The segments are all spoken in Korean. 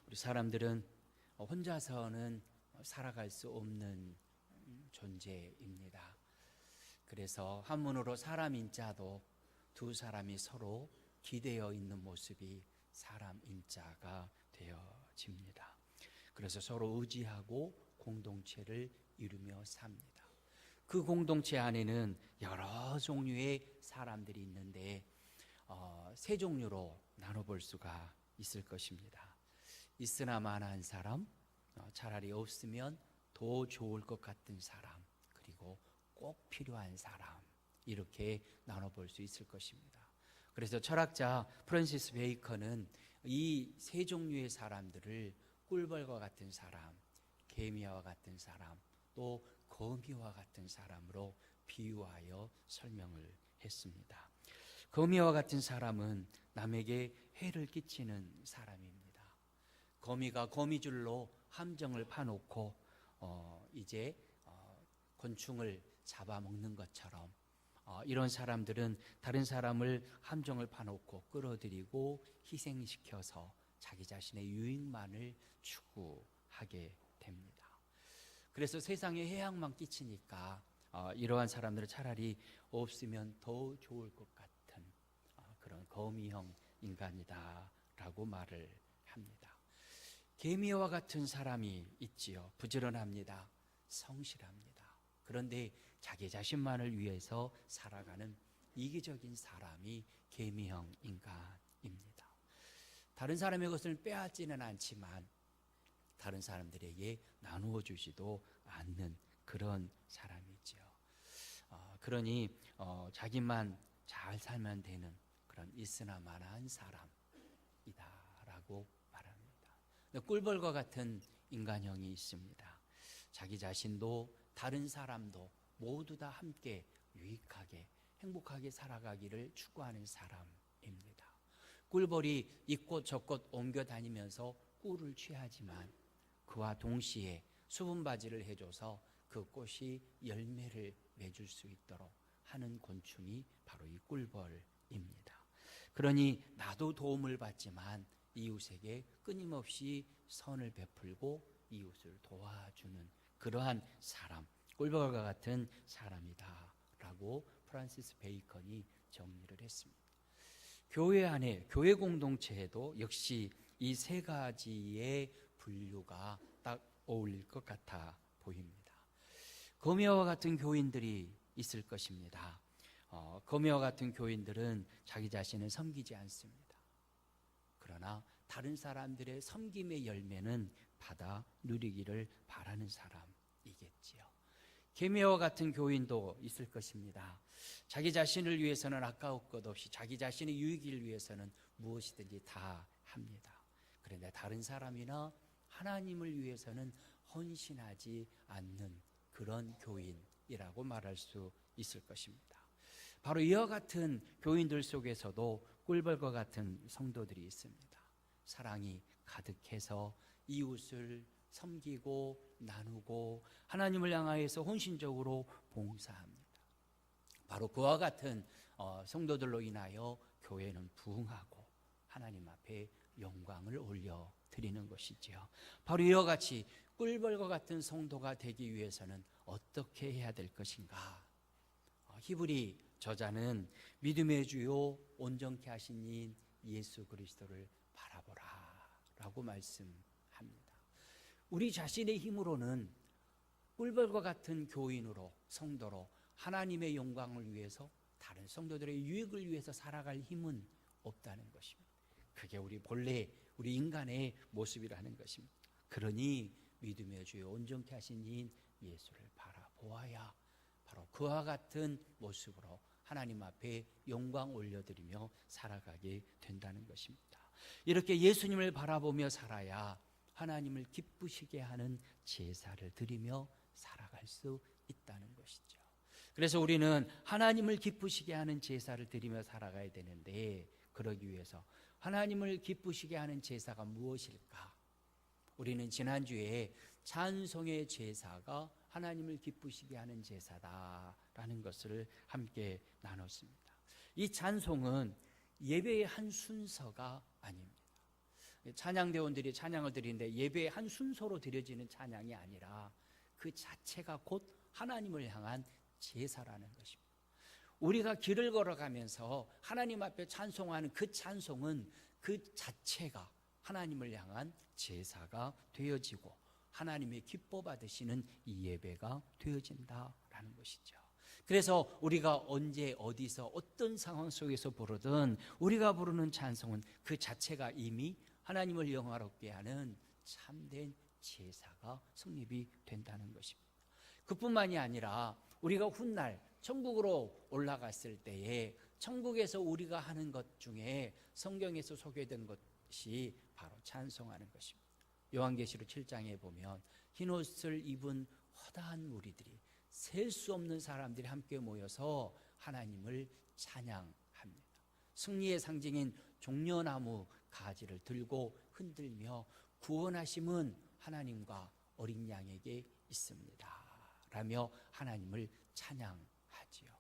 우리 사람들은 혼자서는 살아갈 수 없는 존재입니다. 그래서 한문으로 사람 인자도 두 사람이 서로 기대어 있는 모습이 사람 인자가 되어집니다. 그래서 서로 의지하고 공동체를 이루며 삽니다. 그 공동체 안에는 여러 종류의 사람들이 있는데 세 종류로 나눠볼 수가 있을 것입니다. 있으나 마나한 사람, 차라리 없으면 더 좋을 것 같은 사람, 그리고 꼭 필요한 사람, 이렇게 나눠볼 수 있을 것입니다. 그래서 철학자 프란시스 베이컨은 이 세 종류의 사람들을 꿀벌과 같은 사람, 개미와 같은 사람, 또 거미와 같은 사람으로 비유하여 설명을 했습니다. 거미와 같은 사람은 남에게 해를 끼치는 사람입니다. 거미가 거미줄로 함정을 파놓고 이제 곤충을 잡아먹는 것처럼 이런 사람들은 다른 사람을 함정을 파놓고 끌어들이고 희생시켜서 자기 자신의 유익만을 추구하게 됩니다. 그래서 세상에 해악만 끼치니까 이러한 사람들은 차라리 없으면 더 좋을 것 같은 그런 거미형 인간이다라고 말을 합니다. 개미와 같은 사람이 있지요. 부지런합니다. 성실합니다. 그런데 자기 자신만을 위해서 살아가는 이기적인 사람이 개미형 인간입니다. 다른 사람의 것을 빼앗지는 않지만 다른 사람들에게 나누어 주지도 않는 그런 사람이죠. 그러니 자기만 잘 살면 되는 그런 있으나 마나한 사람이다라고 말합니다. 꿀벌과 같은 인간형이 있습니다. 자기 자신도 다른 사람도 모두 다 함께 유익하게 행복하게 살아가기를 추구하는 사람입니다. 꿀벌이 이곳 저곳 옮겨 다니면서 꿀을 취하지만 그와 동시에 수분바지를 해줘서 그 꽃이 열매를 맺을 수 있도록 하는 곤충이 바로 이 꿀벌입니다. 그러니 나도 도움을 받지만 이웃에게 끊임없이 선을 베풀고 이웃을 도와주는 그러한 사람, 꿀벌과 같은 사람이다 라고 프란시스 베이컨이 정리를 했습니다. 교회 안에, 교회 공동체에도 역시 이 세 가지의 분류가 딱 어울릴 것 같아 보입니다. 거미와 같은 교인들이 있을 것입니다. 거미와 같은 교인들은 자기 자신을 섬기지 않습니다. 그러나 다른 사람들의 섬김의 열매는 받아 누리기를 바라는 사람이겠지요. 개미와 같은 교인도 있을 것입니다. 자기 자신을 위해서는 아까울 것 없이 자기 자신의 유익을 위해서는 무엇이든지 다 합니다. 그런데 다른 사람이나 하나님을 위해서는 헌신하지 않는 그런 교인이라고 말할 수 있을 것입니다. 바로 이와 같은 교인들 속에서도 꿀벌과 같은 성도들이 있습니다. 사랑이 가득해서 이웃을 섬기고 나누고 하나님을 향하여서 헌신적으로 봉사합니다. 바로 그와 같은 성도들로 인하여 교회는 부흥하고 하나님 앞에 영광을 올려드리는 것이지요. 바로 이와 같이 꿀벌과 같은 성도가 되기 위해서는 어떻게 해야 될 것인가? 히브리 저자는 믿음의 주요 온전케 하신 이 예수 그리스도를 바라보라 라고 말씀합니다. 우리 자신의 힘으로는 꿀벌과 같은 교인으로 성도로 하나님의 영광을 위해서 다른 성도들의 유익을 위해서 살아갈 힘은 없다는 것입니다. 그게 우리 본래 우리 인간의 모습이라는 것입니다. 그러니 믿음의 주여 온전케 하신 이인 예수를 바라보아야 바로 그와 같은 모습으로 하나님 앞에 영광 올려드리며 살아가게 된다는 것입니다. 이렇게 예수님을 바라보며 살아야 하나님을 기쁘시게 하는 제사를 드리며 살아갈 수 있다는 것이죠. 그래서 우리는 하나님을 기쁘시게 하는 제사를 드리며 살아가야 되는데 그러기 위해서 하나님을 기쁘시게 하는 제사가 무엇일까? 우리는 지난주에 찬송의 제사가 하나님을 기쁘시게 하는 제사다라는 것을 함께 나눴습니다. 이 찬송은 예배의 한 순서가 아닙니다. 찬양대원들이 찬양을 드리는데 예배의 한 순서로 드려지는 찬양이 아니라 그 자체가 곧 하나님을 향한 제사라는 것입니다. 우리가 길을 걸어가면서 하나님 앞에 찬송하는 그 찬송은 그 자체가 하나님을 향한 제사가 되어지고 하나님의 기뻐 받으시는 이 예배가 되어진다라는 것이죠. 그래서 우리가 언제 어디서 어떤 상황 속에서 부르든 우리가 부르는 찬송은 그 자체가 이미 하나님을 영화롭게 하는 참된 제사가 성립이 된다는 것입니다. 그뿐만이 아니라 우리가 훗날 천국으로 올라갔을 때에 천국에서 우리가 하는 것 중에 성경에서 소개된 것이 바로 찬송하는 것입니다. 요한계시록 7장에 보면 흰옷을 입은 허다한 무리들이 셀 수 없는 사람들이 함께 모여서 하나님을 찬양합니다. 승리의 상징인 종려나무 가지를 들고 흔들며 구원하심은 하나님과 어린 양에게 있습니다 라며 하나님을 찬양하지요.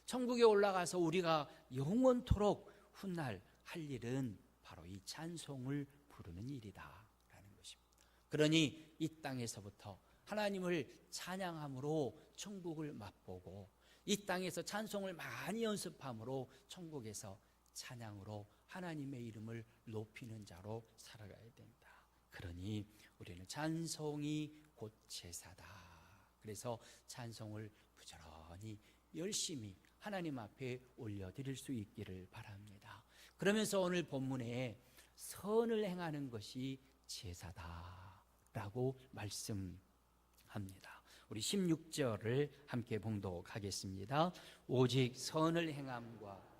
천국에 올라가서 우리가 영원토록 훗날 할 일은 바로 이 찬송을 부르는 일이다 라는 것입니다. 그러니 이 땅에서부터 하나님을 찬양함으로 천국을 맛보고 이 땅에서 찬송을 많이 연습함으로 천국에서 찬양으로 하나님의 이름을 높이는 자로 살아가야 된다. 그러니 우리는 찬송이 곧 제사다. 그래서 찬송을 부지런히 열심히 하나님 앞에 올려드릴 수 있기를 바랍니다. 그러면서 오늘 본문에 선을 행하는 것이 제사다라고 말씀합니다. 우리 16절을 함께 봉독하겠습니다. 오직 선을 행함과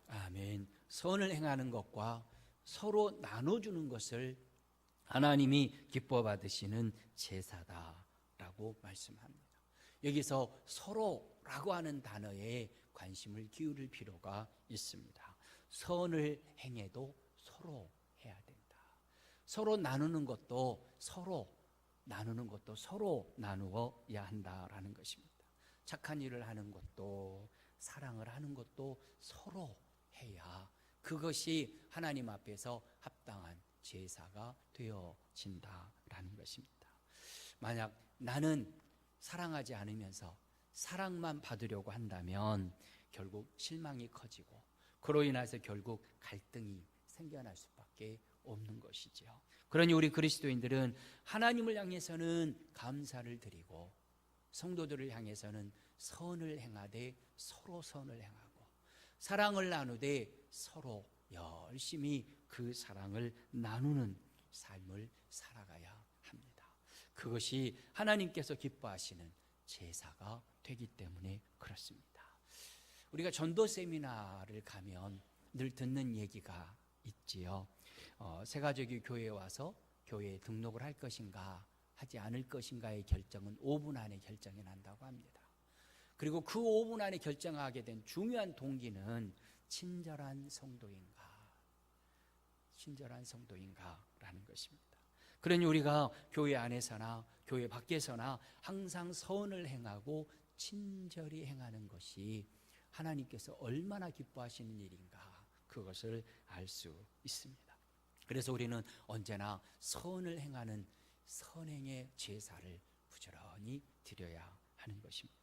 아멘. 선을 행하는 것과 서로 나눠주는 것을 하나님이 기뻐 받으시는 제사다라고 말씀합니다. 여기서 서로라고 하는 단어에 관심을 기울일 필요가 있습니다. 선을 행해도 서로 해야 된다. 서로 나누는 것도 서로 나누어야 한다라는 것입니다. 착한 일을 하는 것도 사랑을 하는 것도 서로 해야 그것이 하나님 앞에서 합당한 제사가 되어진다라는 것입니다. 만약 나는 사랑하지 않으면서 사랑만 받으려고 한다면 결국 실망이 커지고 그로 인해서 결국 갈등이 생겨날 수밖에 없는 것이죠. 그러니 우리 그리스도인들은 하나님을 향해서는 감사를 드리고 성도들을 향해서는 선을 행하되 서로 선을 행하고 사랑을 나누되 서로 열심히 그 사랑을 나누는 삶을 살아가야 합니다. 그것이 하나님께서 기뻐하시는 제사가 되기 때문에 그렇습니다. 우리가 전도 세미나를 가면 늘 듣는 얘기가 있지요. 새 가족이 교회에 와서 교회에 등록을 할 것인가 하지 않을 것인가의 결정은 5분 안에 결정이 난다고 합니다. 그리고 그 5분 안에 결정하게 된 중요한 동기는 친절한 성도인가라는 것입니다. 그러니 우리가 교회 안에서나 교회 밖에서나 항상 선을 행하고 친절히 행하는 것이 하나님께서 얼마나 기뻐하시는 일인가 그것을 알 수 있습니다. 그래서 우리는 언제나 선을 행하는 선행의 제사를 부지런히 드려야 하는 것입니다.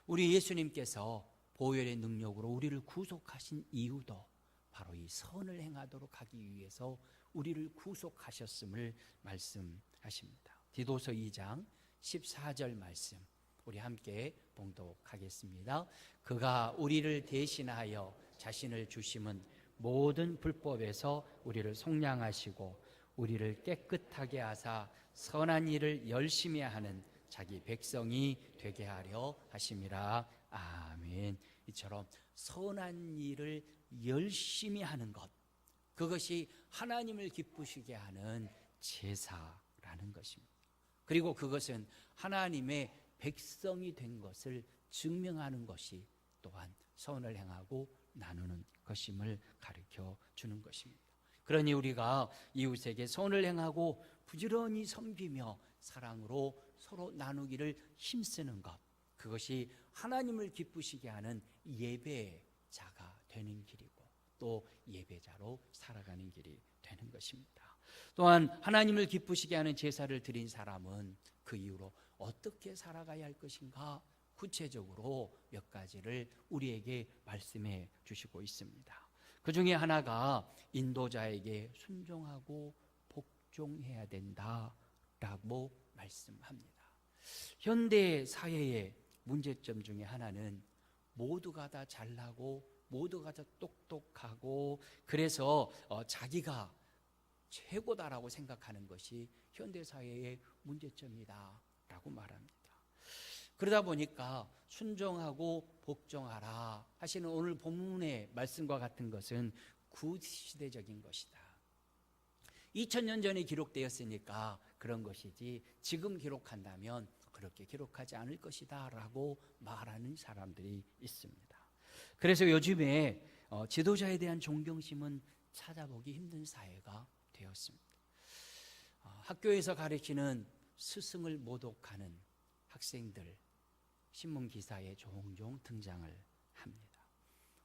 우리 예수님께서 보혈의 능력으로 우리를 구속하신 이유도 바로 이 선을 행하도록 하기 위해서 우리를 구속하셨음을 말씀하십니다. 디도서 2장 14절 말씀 우리 함께 봉독하겠습니다. 그가 우리를 대신하여 자신을 주심은 모든 불법에서 우리를 속량하시고 우리를 깨끗하게 하사 선한 일을 열심히 하는 자기 백성이 되게 하려 하심이라. 아멘. 이처럼 선한 일을 열심히 하는 것, 그것이 하나님을 기쁘시게 하는 제사라는 것입니다. 그리고 그것은 하나님의 백성이 된 것을 증명하는 것이 또한 선을 행하고 나누는 것임을 가르쳐 주는 것입니다. 그러니 우리가 이웃에게 선을 행하고 부지런히 섬기며 사랑으로 서로 나누기를 힘쓰는 것, 그것이 하나님을 기쁘시게 하는 예배의 되는 길이고 또 예배자로 살아가는 길이 되는 것입니다. 또한 하나님을 기쁘시게 하는 제사를 드린 사람은 그 이후로 어떻게 살아가야 할 것인가 구체적으로 몇 가지를 우리에게 말씀해 주시고 있습니다. 그 중에 하나가 인도자에게 순종하고 복종해야 된다라고 말씀합니다. 현대 사회의 문제점 중에 하나는 모두가 다 잘나고 모두가 다 똑똑하고 그래서 자기가 최고다라고 생각하는 것이 현대 사회의 문제점이다라고 말합니다. 그러다 보니까 순종하고 복종하라 하시는 오늘 본문의 말씀과 같은 것은 구시대적인 것이다. 2000년 전에 기록되었으니까 그런 것이지 지금 기록한다면 그렇게 기록하지 않을 것이다 라고 말하는 사람들이 있습니다. 그래서 요즘에 지도자에 대한 존경심은 찾아보기 힘든 사회가 되었습니다. 학교에서 가르치는 스승을 모독하는 학생들 신문 기사에 종종 등장을 합니다.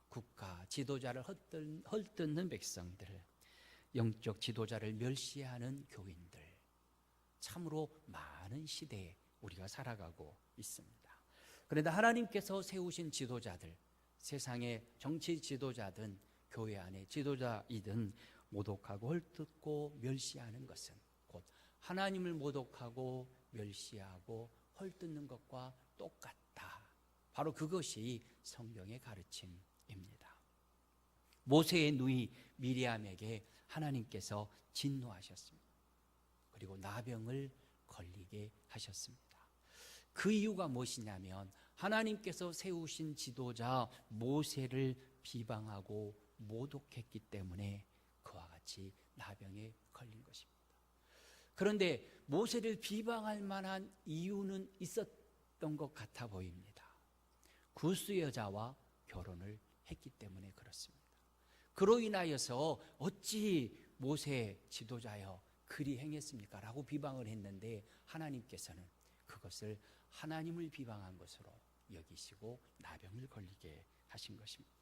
국가 지도자를 헐뜯는 백성들, 영적 지도자를 멸시하는 교인들, 참으로 많은 시대에 우리가 살아가고 있습니다. 그런데 하나님께서 세우신 지도자들, 세상의 정치 지도자든 교회 안의 지도자이든 모독하고 헐뜯고 멸시하는 것은 곧 하나님을 모독하고 멸시하고 헐뜯는 것과 똑같다. 바로 그것이 성경의 가르침입니다. 모세의 누이 미리암에게 하나님께서 진노하셨습니다. 그리고 나병을 걸리게 하셨습니다. 그 이유가 무엇이냐면 하나님께서 세우신 지도자 모세를 비방하고 모독했기 때문에 그와 같이 나병에 걸린 것입니다. 그런데 모세를 비방할 만한 이유는 있었던 것 같아 보입니다. 구스 여자와 결혼을 했기 때문에 그렇습니다. 그로 인하여서 어찌 모세 지도자여 그리 행했습니까? 라고 비방을 했는데 하나님께서는 그것을 하나님을 비방한 것으로 여기시고 나병을 걸리게 하신 것입니다.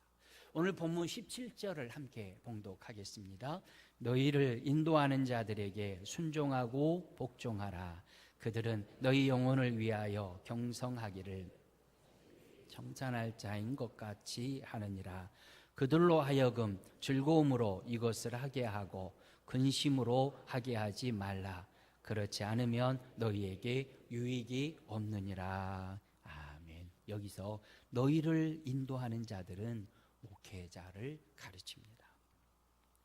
오늘 본문 17절을 함께 봉독하겠습니다. 너희를 인도하는 자들에게 순종하고 복종하라. 그들은 너희 영혼을 위하여 경성하기를 정찬할 자인 것 같이 하느니라. 그들로 하여금 즐거움으로 이것을 하게 하고 근심으로 하게 하지 말라. 그렇지 않으면 너희에게 유익이 없느니라. 아멘. 여기서 너희를 인도하는 자들은 목회자를 가르칩니다.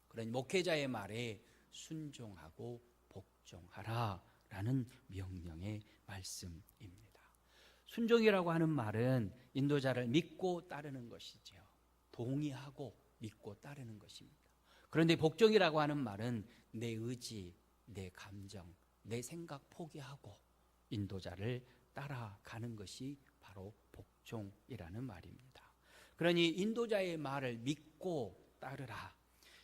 그런 목회자의 말에 순종하고 복종하라 라는 명령의 말씀입니다. 순종이라고 하는 말은 인도자를 믿고 따르는 것이죠. 동의하고 믿고 따르는 것입니다. 그런데 복종이라고 하는 말은 내 의지, 내 감정, 내 생각 포기하고 인도자를 따라가는 것이 바로 복종이라는 말입니다. 그러니 인도자의 말을 믿고 따르라.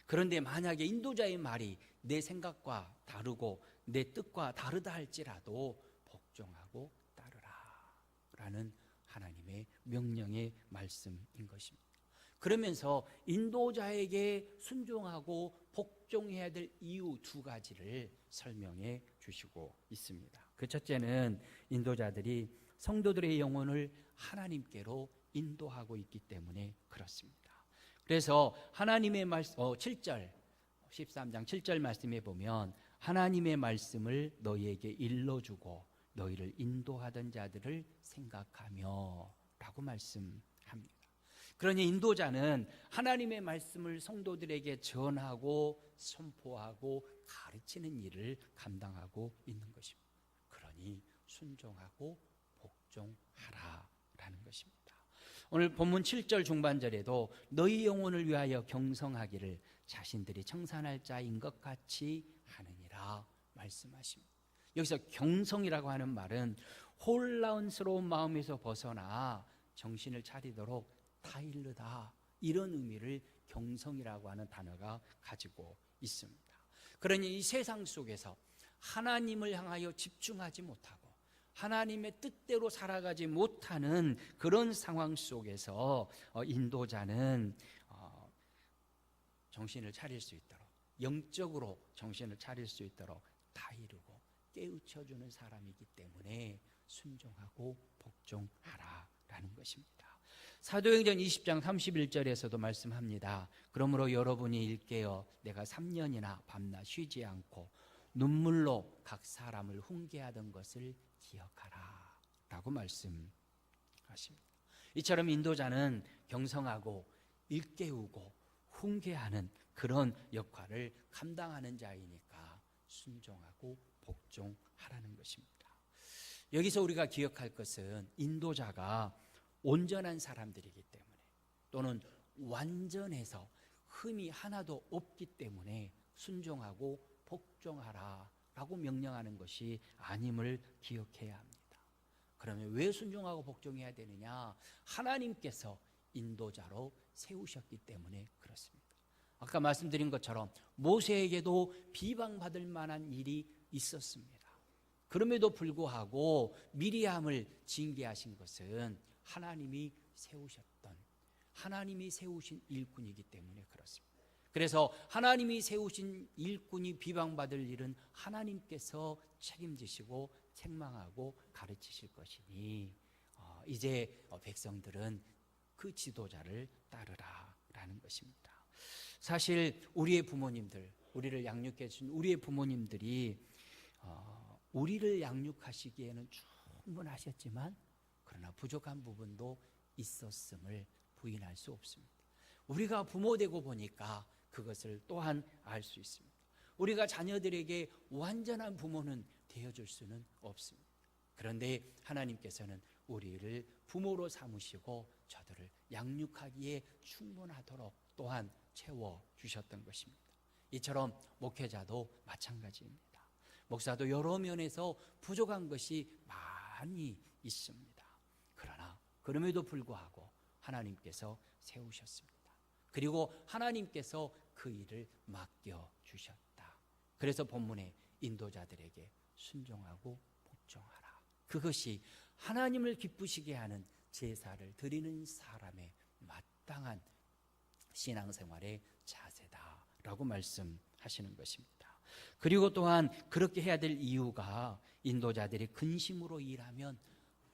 그런데 만약에 인도자의 말이 내 생각과 다르고 내 뜻과 다르다 할지라도 복종하고 따르라 라는 하나님의 명령의 말씀인 것입니다. 그러면서 인도자에게 순종하고 복종해야 될 이유 두 가지를 설명해 주시고 있습니다. 그 첫째는 인도자들이 성도들의 영혼을 하나님께로 인도하고 있기 때문에 그렇습니다. 그래서 하나님의 말씀 7절 13장 7절 말씀에 보면 하나님의 말씀을 너희에게 일러주고 너희를 인도하던 자들을 생각하며 라고 말씀합니다. 그러니 인도자는 하나님의 말씀을 성도들에게 전하고 선포하고 가르치는 일을 감당하고 있는 것입니다. 그러니 순종하고 복종하라라는 것입니다. 오늘 본문 7절 중반절에도 너희 영혼을 위하여 경성하기를 자신들이 청산할 자인 것 같이 하느니라 말씀하십니다. 여기서 경성이라고 하는 말은 혼란스러운 마음에서 벗어나 정신을 차리도록 타일르다 이런 의미를 경성이라고 하는 단어가 가지고 있습니다. 그러니 이 세상 속에서 하나님을 향하여 집중하지 못하고 하나님의 뜻대로 살아가지 못하는 그런 상황 속에서 인도자는 정신을 차릴 수 있도록, 영적으로 정신을 차릴 수 있도록 다 이루고 깨우쳐주는 사람이기 때문에 순종하고 복종하라라는 것입니다. 사도행전 20장 31절에서도 말씀합니다. 그러므로 여러분이 일깨어 내가 3년이나 밤낮 쉬지 않고 눈물로 각 사람을 훈계하던 것을 기억하라 라고 말씀하십니다. 이처럼 인도자는 경성하고 일깨우고 훈계하는 그런 역할을 감당하는 자이니까 순종하고 복종하라는 것입니다. 여기서 우리가 기억할 것은 인도자가 온전한 사람들이기 때문에, 또는 완전해서 흠이 하나도 없기 때문에 순종하고 복종하라 라고 명령하는 것이 아님을 기억해야 합니다. 그러면 왜 순종하고 복종해야 되느냐? 하나님께서 인도자로 세우셨기 때문에 그렇습니다. 아까 말씀드린 것처럼 모세에게도 비방받을 만한 일이 있었습니다. 그럼에도 불구하고 미리암을 징계하신 것은 하나님이 세우신 일꾼이기 때문에 그렇습니다. 그래서 하나님이 세우신 일꾼이 비방받을 일은 하나님께서 책임지시고 책망하고 가르치실 것이니 이제 백성들은 그 지도자를 따르라라는 것입니다. 사실 우리의 부모님들, 우리를 양육해 주신 우리의 부모님들이 우리를 양육하시기에는 충분하셨지만 그러나 부족한 부분도 있었음을 부인할 수 없습니다. 우리가 부모 되고 보니까 그것을 또한 알 수 있습니다. 우리가 자녀들에게 완전한 부모는 되어줄 수는 없습니다. 그런데 하나님께서는 우리를 부모로 삼으시고 저들을 양육하기에 충분하도록 또한 채워주셨던 것입니다. 이처럼 목회자도 마찬가지입니다. 목사도 여러 면에서 부족한 것이 많이 있습니다. 그러나 그럼에도 불구하고 하나님께서 세우셨습니다. 그리고 하나님께서 그 일을 맡겨주셨다. 그래서 본문에 인도자들에게 순종하고 복종하라. 그것이 하나님을 기쁘시게 하는 제사를 드리는 사람의 마땅한 신앙생활의 자세다라고 말씀하시는 것입니다. 그리고 또한 그렇게 해야 될 이유가 인도자들이 근심으로 일하면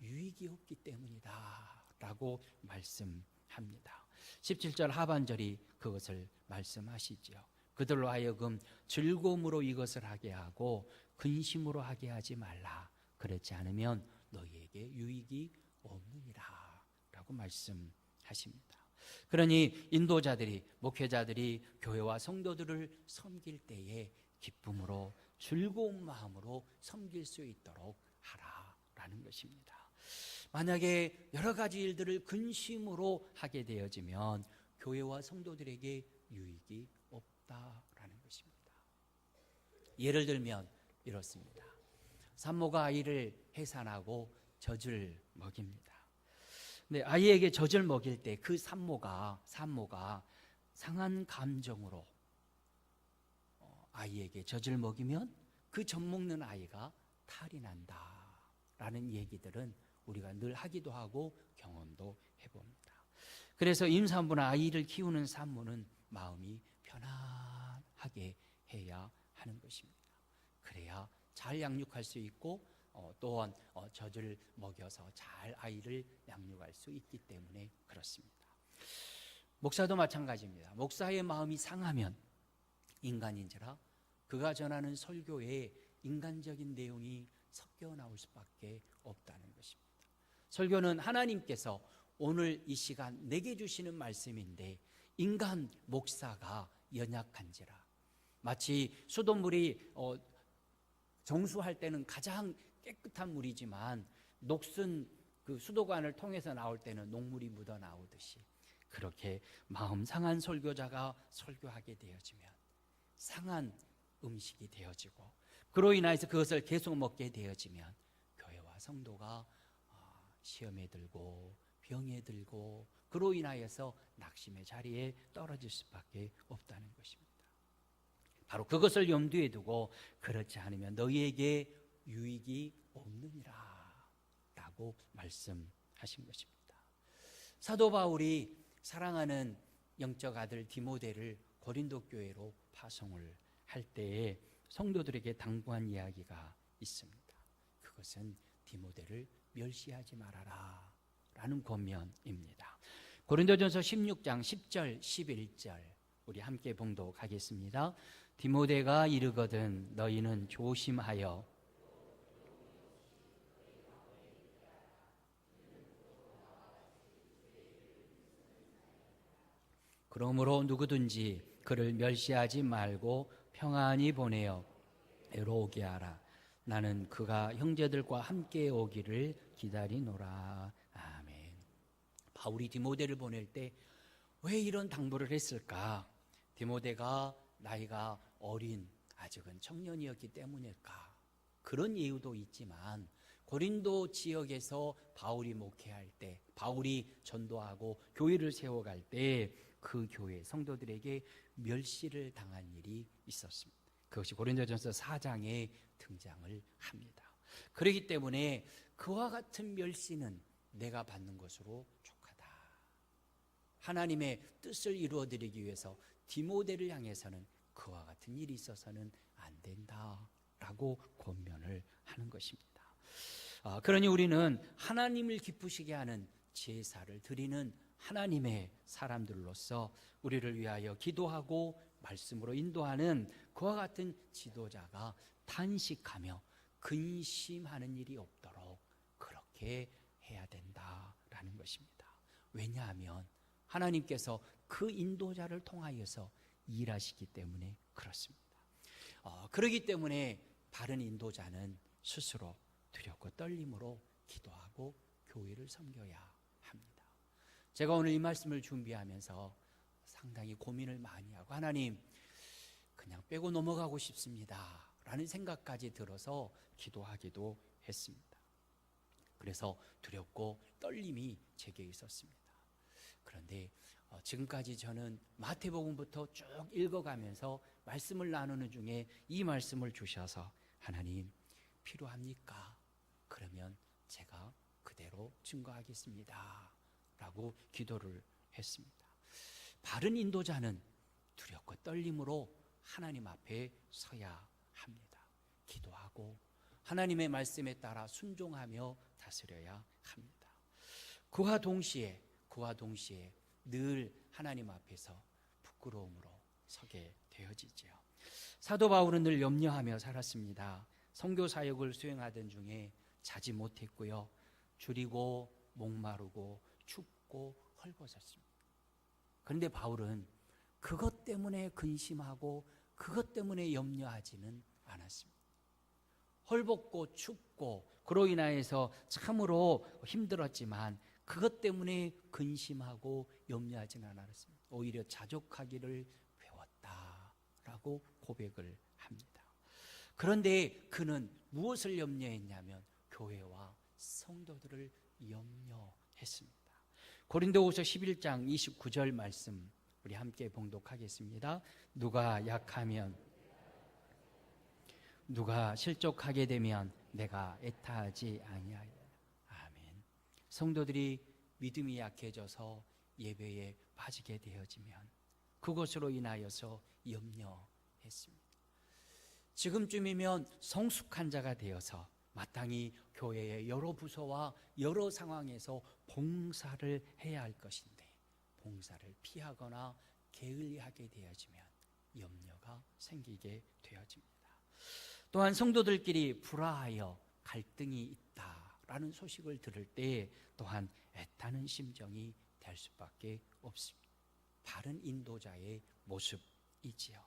유익이 없기 때문이다 라고 말씀합니다. 17절 하반절이 그것을 말씀하시지요. 그들로 하여금 즐거움으로 이것을 하게 하고 근심으로 하게 하지 말라. 그렇지 않으면 너희에게 유익이 없느니라 라고 말씀하십니다. 그러니 인도자들이, 목회자들이 교회와 성도들을 섬길 때에 기쁨으로 즐거운 마음으로 섬길 수 있도록 하라라는 것입니다. 만약에 여러 가지 일들을 근심으로 하게 되어지면 교회와 성도들에게 유익이 없다라는 것입니다. 예를 들면 이렇습니다. 산모가 아이를 해산하고 젖을 먹입니다. 근데 아이에게 젖을 먹일 때 그 산모가 상한 감정으로 아이에게 젖을 먹이면 그 젖 먹는 아이가 탈이 난다라는 얘기들은 우리가 늘 하기도 하고 경험도 해봅니다. 그래서 임산부나 아이를 키우는 산모는 마음이 편안하게 해야 하는 것입니다. 그래야 잘 양육할 수 있고 또한 젖을 먹여서 잘 아이를 양육할 수 있기 때문에 그렇습니다. 목사도 마찬가지입니다. 목사의 마음이 상하면 인간인지라 그가 전하는 설교에 인간적인 내용이 섞여 나올 수밖에 없다는 것입니다. 설교는 하나님께서 오늘 이 시간 내게 주시는 말씀인데 인간 목사가 연약한지라, 마치 수돗물이 정수할 때는 가장 깨끗한 물이지만 녹슨 그 수도관을 통해서 나올 때는 녹물이 묻어 나오듯이 그렇게 마음 상한 설교자가 설교하게 되어지면 상한 음식이 되어지고 그로 인해서 그것을 계속 먹게 되어지면 교회와 성도가 시험에 들고 병에 들고 그로 인하여서 낙심의 자리에 떨어질 수밖에 없다는 것입니다. 바로 그것을 염두에 두고 그렇지 않으면 너희에게 유익이 없느니라 라고 말씀하신 것입니다. 사도 바울이 사랑하는 영적 아들 디모데를 고린도 교회로 파송을 할 때에 성도들에게 당부한 이야기가 있습니다. 그것은 디모데를 멸시하지 말아라 라는 권면입니다. 고린도전서 16장 10절 11절 우리 함께 봉독하겠습니다. 디모데가 이르거든 너희는 조심하여 그러므로 누구든지 그를 멸시하지 말고 평안히 보내어 에로오게 하라. 나는 그가 형제들과 함께 오기를 기다리노라. 아멘. 바울이 디모데를 보낼 때 왜 이런 당부를 했을까? 디모데가 나이가 어린 아직은 청년이었기 때문일까? 그런 이유도 있지만 고린도 지역에서 바울이 목회할 때, 바울이 전도하고 교회를 세워갈 때 그 교회 성도들에게 멸시를 당한 일이 있었습니다. 그것이 고린도전서 4장에 등장을 합니다. 그렇기 때문에 그와 같은 멸시는 내가 받는 것으로 족하다. 하나님의 뜻을 이루어드리기 위해서 디모데를 향해서는 그와 같은 일이 있어서는 안 된다라고 권면을 하는 것입니다. 그러니 우리는 하나님을 기쁘시게 하는 제사를 드리는 하나님의 사람들로서 우리를 위하여 기도하고 말씀으로 인도하는 그와 같은 지도자가 탄식하며 근심하는 일이 없도록 그렇게 해야 된다라는 것입니다. 왜냐하면 하나님께서 그 인도자를 통하여서 일하시기 때문에 그렇습니다. 그렇기 때문에 바른 인도자는 스스로 두렵고 떨림으로 기도하고 교회를 섬겨야 합니다. 제가 오늘 이 말씀을 준비하면서 상당히 고민을 많이 하고 하나님 그냥 빼고 넘어가고 싶습니다 라는 생각까지 들어서 기도하기도 했습니다. 그래서 두렵고 떨림이 제게 있었습니다. 그런데 지금까지 저는 마태복음부터 쭉 읽어가면서 말씀을 나누는 중에 이 말씀을 주셔서 하나님 필요합니까? 그러면 제가 그대로 증거하겠습니다 라고 기도를 했습니다. 바른 인도자는 두렵고 떨림으로 하나님 앞에 서야 합니다. 기도하고 하나님의 말씀에 따라 순종하며 다스려야 합니다. 그와 동시에 늘 하나님 앞에서 부끄러움으로 서게 되어지죠. 사도 바울은 늘 염려하며 살았습니다. 선교 사역을 수행하던 중에 자지 못했고요. 줄이고 목마르고 춥고 헐벗었습니다. 그런데 바울은 그것 때문에 근심하고 그것 때문에 염려하지는 않았습니다. 헐벗고 춥고 그로 인하여서 참으로 힘들었지만 그것 때문에 근심하고 염려하지는 않았습니다. 오히려 자족하기를 배웠다라고 고백을 합니다. 그런데 그는 무엇을 염려했냐면 교회와 성도들을 염려했습니다. 고린도후서 11장 29절 말씀 우리 함께 봉독하겠습니다. 누가 약하면 누가 실족하게 되면 내가 애타하지 아니하리라. 아멘. 성도들이 믿음이 약해져서 예배에 빠지게 되어지면 그것으로 인하여서 염려했습니다. 지금쯤이면 성숙한 자가 되어서 마땅히 교회의 여러 부서와 여러 상황에서 봉사를 해야 할 것인데 봉사를 피하거나 게을리하게 되어지면 염려가 생기게 되어집니다. 또한 성도들끼리 불화하여 갈등이 있다라는 소식을 들을 때 또한 애타는 심정이 될 수밖에 없습니다. 바른 인도자의 모습이지요.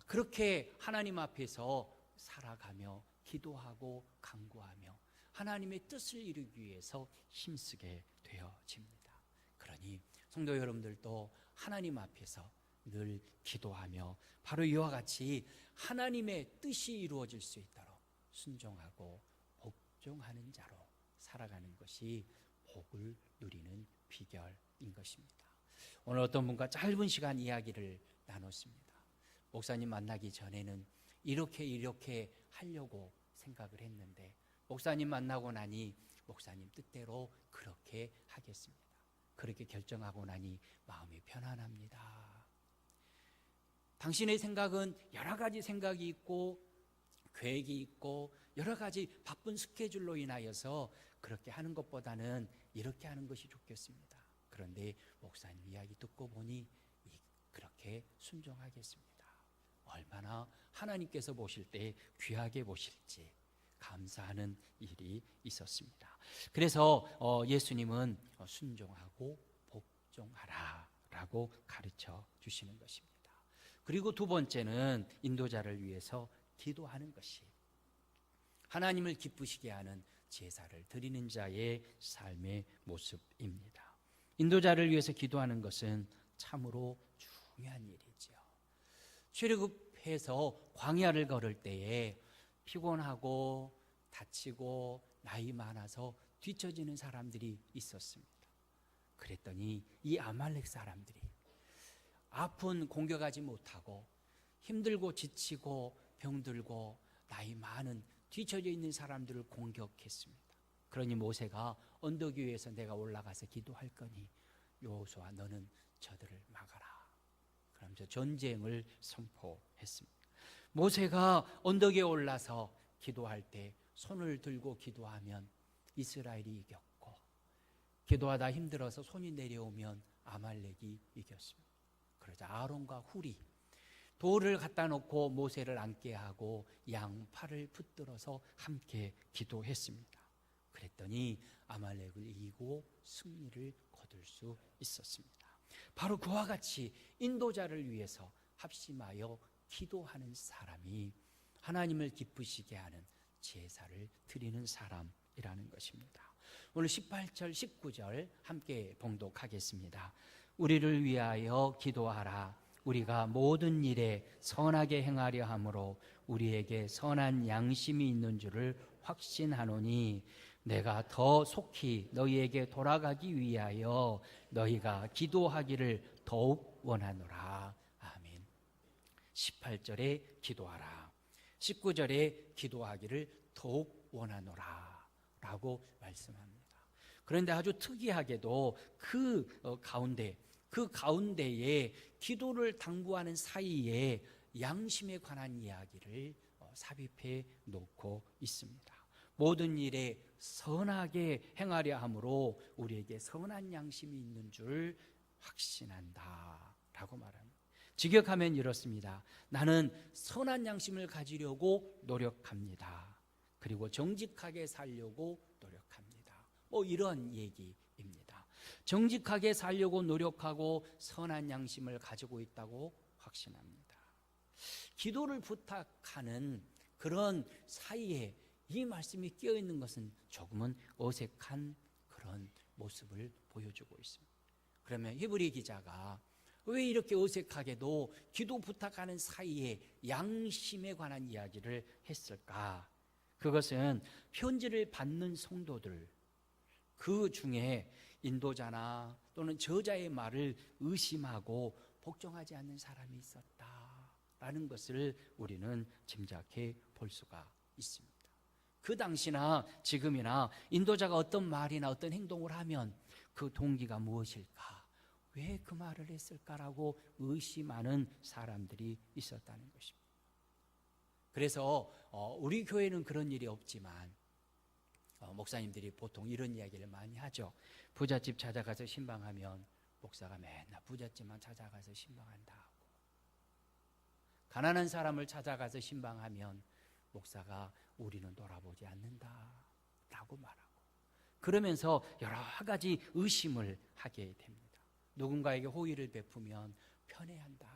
그렇게 하나님 앞에서 살아가며 기도하고 간구하며 하나님의 뜻을 이루기 위해서 힘쓰게 되어집니다. 그러니 성도 여러분들도 하나님 앞에서 늘 기도하며 바로 이와 같이 하나님의 뜻이 이루어질 수 있도록 순종하고 복종하는 자로 살아가는 것이 복을 누리는 비결인 것입니다. 오늘 어떤 분과 짧은 시간 이야기를 나눴습니다. 목사님 만나기 전에는 이렇게 하려고 생각을 했는데 목사님 만나고 나니 목사님 뜻대로 그렇게 하겠습니다. 그렇게 결정하고 나니 마음이 편안합니다. 당신의 생각은 여러 가지 생각이 있고 계획이 있고 여러 가지 바쁜 스케줄로 인하여서 그렇게 하는 것보다는 이렇게 하는 것이 좋겠습니다. 그런데 목사님 이야기 듣고 보니 그렇게 순종하겠습니다. 얼마나 하나님께서 보실 때 귀하게 보실지 감사하는 일이 있었습니다. 그래서 예수님은 순종하고 복종하라 라고 가르쳐 주시는 것입니다. 그리고 두 번째는 인도자를 위해서 기도하는 것이 하나님을 기쁘시게 하는 제사를 드리는 자의 삶의 모습입니다. 인도자를 위해서 기도하는 것은 참으로 중요한 일이죠. 출애굽해서 광야를 걸을 때에 피곤하고 다치고 나이 많아서 뒤처지는 사람들이 있었습니다. 그랬더니 이 아말렉 사람들이 아픈 공격하지 못하고 힘들고 지치고 병들고 나이 많은 뒤처져 있는 사람들을 공격했습니다. 그러니 모세가 언덕 위에서 내가 올라가서 기도할 거니 여호수아 너는 저들을 막아라. 그러면서 전쟁을 선포했습니다. 모세가 언덕에 올라서 기도할 때 손을 들고 기도하면 이스라엘이 이겼고 기도하다 힘들어서 손이 내려오면 아말렉이 이겼습니다. 그러자 아론과 훌이 돌을 갖다 놓고 모세를 앉게 하고 양팔을 붙들어서 함께 기도했습니다. 그랬더니 아말렉을 이기고 승리를 거둘 수 있었습니다. 바로 그와 같이 인도자를 위해서 합심하여 기도하는 사람이 하나님을 기쁘시게 하는 제사를 드리는 사람이라는 것입니다. 오늘 18절 19절 함께 봉독하겠습니다. 우리를 위하여 기도하라. 우리가 모든 일에 선하게 행하려 함으로 우리에게 선한 양심이 있는 줄을 확신하노니 내가 더 속히 너희에게 돌아가기 위하여 너희가 기도하기를 더욱 원하노라. 아멘. 18절에 기도하라. 19절에 기도하기를 더욱 원하노라 라고 말씀합니다. 그런데 아주 특이하게도 그 가운데에 기도를 당부하는 사이에 양심에 관한 이야기를 삽입해 놓고 있습니다. 모든 일에 선하게 행하려 함으로 우리에게 선한 양심이 있는 줄 확신한다 라고 말합니다. 직역하면 이렇습니다. 나는 선한 양심을 가지려고 노력합니다. 그리고 정직하게 살려고 노력합니다. 이런 얘기입니다. 정직하게 살려고 노력하고 선한 양심을 가지고 있다고 확신합니다. 기도를 부탁하는 그런 사이에 이 말씀이 끼어 있는 것은 조금은 어색한 그런 모습을 보여주고 있습니다. 그러면 히브리 기자가 왜 이렇게 어색하게도 기도 부탁하는 사이에 양심에 관한 이야기를 했을까? 그것은 편지를 받는 성도들 그 중에 인도자나 또는 저자의 말을 의심하고 복종하지 않는 사람이 있었다라는 것을 우리는 짐작해 볼 수가 있습니다. 그 당시나 지금이나 인도자가 어떤 말이나 어떤 행동을 하면 그 동기가 무엇일까? 왜 그 말을 했을까라고 의심하는 사람들이 있었다는 것입니다. 그래서 우리 교회는 그런 일이 없지만 목사님들이 보통 이런 이야기를 많이 하죠. 부잣집 찾아가서 신방하면 목사가 맨날 부잣집만 찾아가서 신방한다 하고, 가난한 사람을 찾아가서 신방하면 목사가 우리는 돌아보지 않는다 라고 말하고, 그러면서 여러 가지 의심을 하게 됩니다. 누군가에게 호의를 베푸면 편애한다,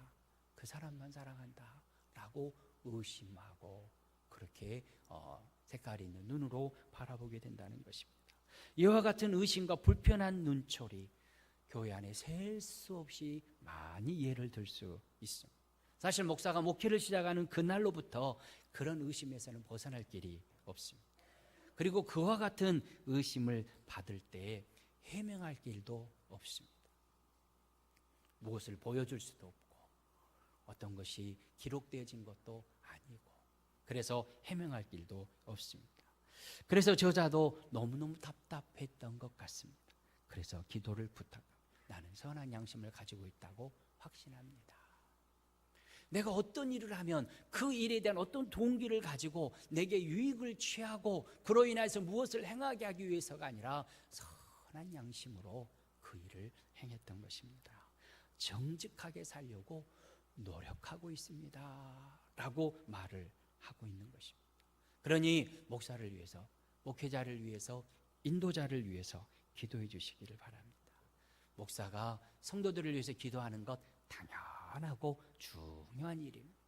그 사람만 사랑한다 라고 의심하고 그렇게 색깔 있는 눈으로 바라보게 된다는 것입니다. 이와 같은 의심과 불편한 눈초리, 교회 안에 셀 수 없이 많이 예를 들 수 있습니다. 사실 목사가 목회를 시작하는 그날로부터 그런 의심에서는 벗어날 길이 없습니다. 그리고 그와 같은 의심을 받을 때 해명할 길도 없습니다. 무엇을 보여줄 수도 없고 어떤 것이 기록되어진 것도 아니고, 그래서 해명할 길도 없습니다. 그래서 저자도 너무너무 답답했던 것 같습니다. 그래서 기도를 부탁합니다. 나는 선한 양심을 가지고 있다고 확신합니다. 내가 어떤 일을 하면 그 일에 대한 어떤 동기를 가지고 내게 유익을 취하고 그로 인해서 무엇을 행하게 하기 위해서가 아니라 선한 양심으로 그 일을 행했던 것입니다. 정직하게 살려고 노력하고 있습니다 라고 말을 하고 있는 것입니다. 그러니 목사를 위해서, 목회자를 위해서, 인도자를 위해서 기도해 주시기를 바랍니다. 목사가 성도들을 위해서 기도하는 것 당연하고 중요한 일입니다.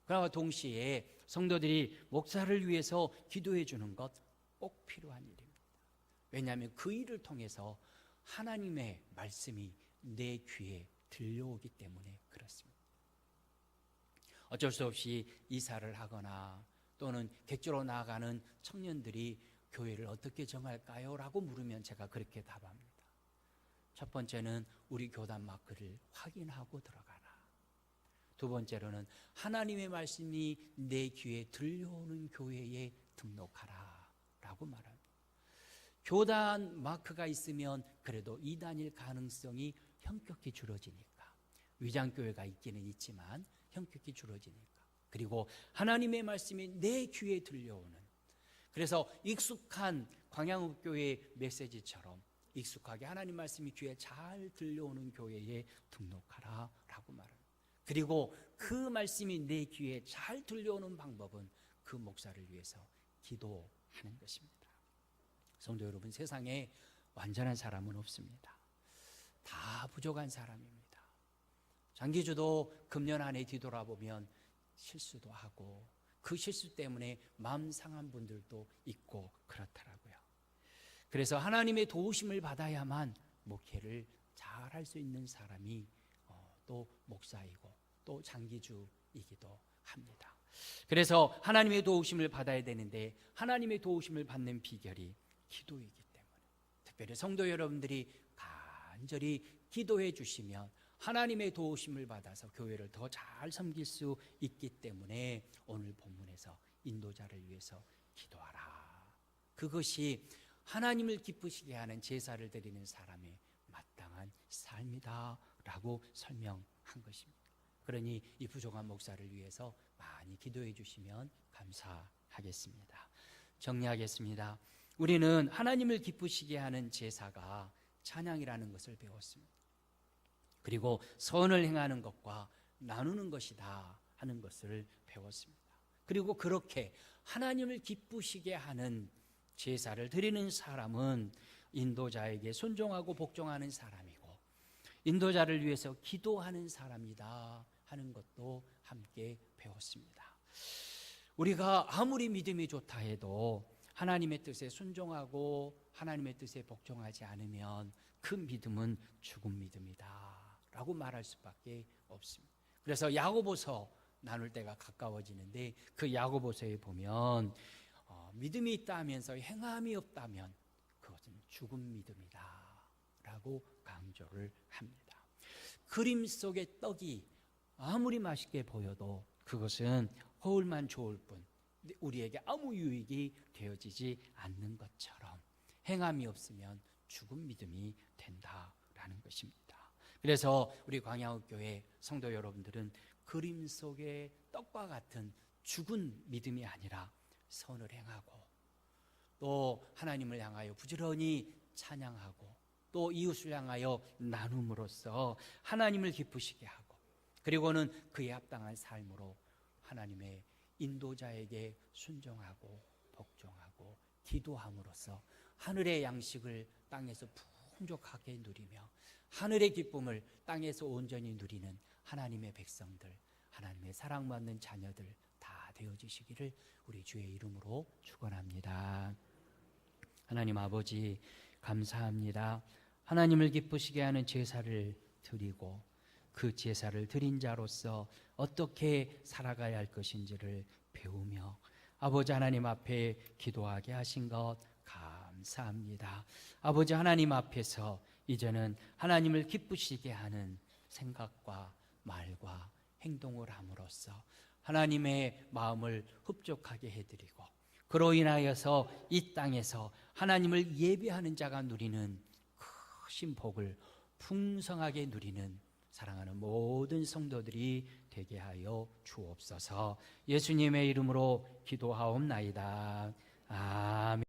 그러나 동시에 성도들이 목사를 위해서 기도해 주는 것 꼭 필요한 일입니다. 왜냐하면 그 일을 통해서 하나님의 말씀이 내 귀에 들려오기 때문에 그렇습니다. 어쩔 수 없이 이사를 하거나 또는 객주로 나아가는 청년들이 교회를 어떻게 정할까요? 라고 물으면 제가 그렇게 답합니다. 첫 번째는 우리 교단 마크를 확인하고 들어가라. 두 번째로는 하나님의 말씀이 내 귀에 들려오는 교회에 등록하라 라고 말합니다. 교단 마크가 있으면 그래도 이단일 가능성이 현격히 줄어지니까, 위장교회가 있기는 있지만 현격히 줄어지니까, 그리고 하나님의 말씀이 내 귀에 들려오는, 그래서 익숙한 광양읍교회 메시지처럼 익숙하게 하나님 말씀이 귀에 잘 들려오는 교회에 등록하라 라고 말합니다. 그리고 그 말씀이 내 귀에 잘 들려오는 방법은 그 목사를 위해서 기도하는 것입니다. 성도 여러분, 세상에 완전한 사람은 없습니다. 다 부족한 사람입니다. 장기주도 금년 안에 뒤돌아보면 실수도 하고 그 실수 때문에 마음 상한 분들도 있고 그렇더라고요. 그래서 하나님의 도우심을 받아야만 목회를 잘 할 수 있는 사람이 또 목사이고 또 장기주이기도 합니다. 그래서 하나님의 도우심을 받아야 되는데 하나님의 도우심을 받는 비결이 기도이기 때문에, 특별히 성도 여러분들이 간절히 기도해 주시면 하나님의 도우심을 받아서 교회를 더 잘 섬길 수 있기 때문에 오늘 본문에서 인도자를 위해서 기도하라. 그것이 하나님을 기쁘시게 하는 제사를 드리는 사람의 마땅한 삶이다 라고 설명한 것입니다. 그러니 이 부족한 목사를 위해서 많이 기도해 주시면 감사하겠습니다. 정리하겠습니다. 우리는 하나님을 기쁘시게 하는 제사가 찬양이라는 것을 배웠습니다. 그리고 선을 행하는 것과 나누는 것이다 하는 것을 배웠습니다. 그리고 그렇게 하나님을 기쁘시게 하는 제사를 드리는 사람은 인도자에게 순종하고 복종하는 사람이고 인도자를 위해서 기도하는 사람이다 하는 것도 함께 배웠습니다. 우리가 아무리 믿음이 좋다 해도 하나님의 뜻에 순종하고 하나님의 뜻에 복종하지 않으면 그 믿음은 죽은 믿음이다 라고 말할 수밖에 없습니다. 그래서 야고보서 나눌 때가 가까워지는데 그 야고보서에 보면 믿음이 있다 하면서 행함이 없다면 그것은 죽은 믿음이다 라고 강조를 합니다. 그림 속의 떡이 아무리 맛있게 보여도 그것은 허울만 좋을 뿐 우리에게 아무 유익이 되어지지 않는 것처럼 행함이 없으면 죽은 믿음이 된다라는 것입니다. 그래서 우리 광야읍교회 성도 여러분들은 그림 속의 떡과 같은 죽은 믿음이 아니라 선을 행하고 또 하나님을 향하여 부지런히 찬양하고 또 이웃을 향하여 나눔으로써 하나님을 기쁘시게 하고 그리고는 그에 합당한 삶으로 하나님의 인도자에게 순종하고 복종하고 기도함으로써 하늘의 양식을 땅에서 풍족하게 누리며 하늘의 기쁨을 땅에서 온전히 누리는 하나님의 백성들, 하나님의 사랑받는 자녀들 다 되어주시기를 우리 주의 이름으로 축원합니다. 하나님 아버지 감사합니다. 하나님을 기쁘시게 하는 제사를 드리고 그 제사를 드린 자로서 어떻게 살아가야 할 것인지를 배우며 아버지 하나님 앞에 기도하게 하신 것 감사합니다. 아버지 하나님 앞에서 이제는 하나님을 기쁘시게 하는 생각과 말과 행동을 함으로써 하나님의 마음을 흡족하게 해드리고 그로 인하여서 이 땅에서 하나님을 예배하는 자가 누리는 크신 복을 풍성하게 누리는 사랑하는 모든 성도들이 되게 하여 주옵소서. 예수님의 이름으로 기도하옵나이다. 아멘.